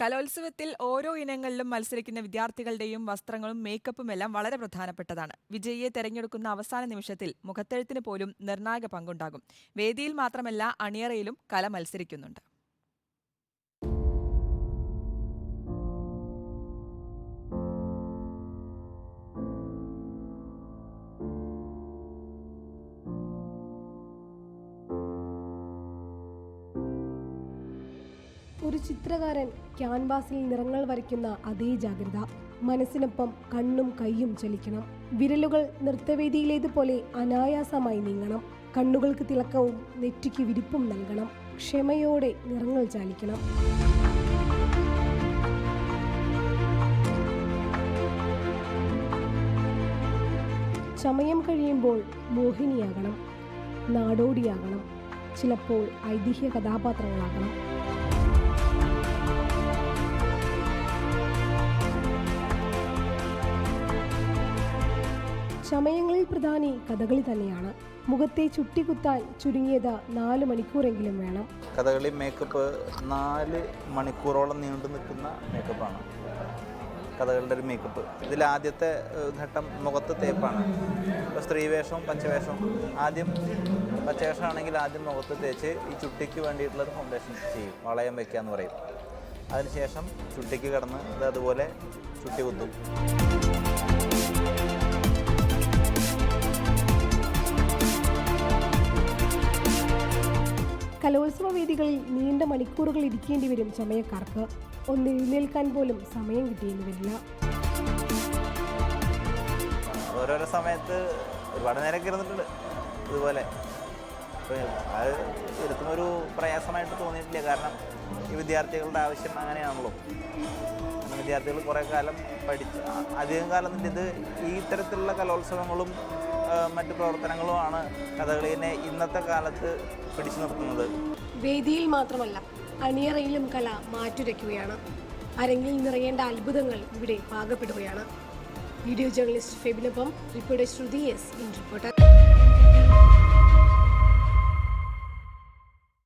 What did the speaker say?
കലോത്സവത്തിൽ ഓരോ ഇനങ്ങളിലും മത്സരിക്കുന്ന വിദ്യാർത്ഥികളുടെയും വസ്ത്രങ്ങളും മേക്കപ്പുമെല്ലാം വളരെ പ്രധാനപ്പെട്ടതാണ്. വിജയിയെ തെരഞ്ഞെടുക്കുന്ന അവസാന നിമിഷത്തിൽ മുഖത്തെഴുത്തിന് പോലും നിർണായക പങ്കുണ്ടാകും. വേദിയിൽ മാത്രമല്ല, അണിയറയിലും കല മത്സരിക്കുന്നുണ്ട്. ഒരു ചിത്രകാരൻ ക്യാൻവാസിൽ നിറങ്ങൾ വരയ്ക്കുന്ന അതേ ജാഗ്രത. മനസ്സിനൊപ്പം കണ്ണും കൈയും ചലിക്കണം. വിരലുകൾ നൃത്തവേദിയിലേതുപോലെ അനായാസമായി നീങ്ങണം. കണ്ണുകൾക്ക് തിളക്കവും നെറ്റിക്ക് വിരിപ്പും നൽകണം. ക്ഷമയോടെ നിറങ്ങൾ ചാലിക്കണം. ചമയം കഴിയുമ്പോൾ മോഹിനിയാകണം, നാടോടിയാകണം, ചിലപ്പോൾ ഐതിഹ്യ കഥാപാത്രങ്ങളാകണം. ചമയങ്ങളിൽ പ്രധാനി കഥകളി തന്നെയാണ്. മുഖത്തെ ചുട്ടിക്കുത്താൻ ചുരുങ്ങിയത് 4 മണിക്കൂറെങ്കിലും വേണം. കഥകളി മേക്കപ്പ് 4 മണിക്കൂറോളം നീണ്ടു നിൽക്കുന്ന മേക്കപ്പാണ് കഥകളുടെ ഒരു മേക്കപ്പ്. ഇതിൽ ആദ്യത്തെ ഘട്ടം മുഖത്ത് തേപ്പാണ്. ഇപ്പോൾ സ്ത്രീവേഷവും പച്ചവേഷവും, ആദ്യം പച്ചവേഷമാണെങ്കിൽ ആദ്യം മുഖത്ത് തേച്ച് ഈ ചുട്ടിക്ക് വേണ്ടിയിട്ടുള്ളത് ഫൗണ്ടേഷൻ ചെയ്യും, വളയം വയ്ക്കുക എന്ന് പറയും. അതിനുശേഷം ചുട്ടിക്ക് കിടന്ന് ഇത് അതുപോലെ ചുട്ടി കുത്തും. കലോത്സവ വേദികളിൽ നീണ്ട മണിക്കൂറുകൾ ഇരിക്കേണ്ടി വരും ചമയക്കാർക്ക്. ഒന്ന് എഴുന്നേൽക്കാൻ പോലും സമയം കിട്ടിയെന്ന് വരില്ല. ഓരോരോ സമയത്ത് ഒരുപാട് നേരം ഇരുന്നിട്ടുണ്ട് ഇതുപോലെ. അത് ഇരുത്തുന്നൊരു പ്രയാസമായിട്ട് തോന്നിയിട്ടില്ല. കാരണം ഈ വിദ്യാർത്ഥികളുടെ ആവശ്യം അങ്ങനെയാണല്ലോ. വിദ്യാർത്ഥികൾ കുറേ കാലം പഠിച്ച് അധികം കാലം ഇത് ഈ ഇത്തരത്തിലുള്ള കലോത്സവങ്ങളും മറ്റു പ്രവർത്തനങ്ങളുമാണ് കഥകളിനെ ഇന്നത്തെ കാലത്ത് പിടിച്ചു നിർത്തുന്നത്. വേദിയിൽ മാത്രമല്ല, അണിയറയിലും കല മാറ്റുരയ്ക്കുകയാണ്. അരങ്ങിൽ നിറയേണ്ട അത്ഭുതങ്ങൾ ഇവിടെ പാകപ്പെടുകയാണ്. വീഡിയോ ജേർണലിസ്റ്റ് ഫെബിനൊപ്പം reporter Shruti S, in reporter.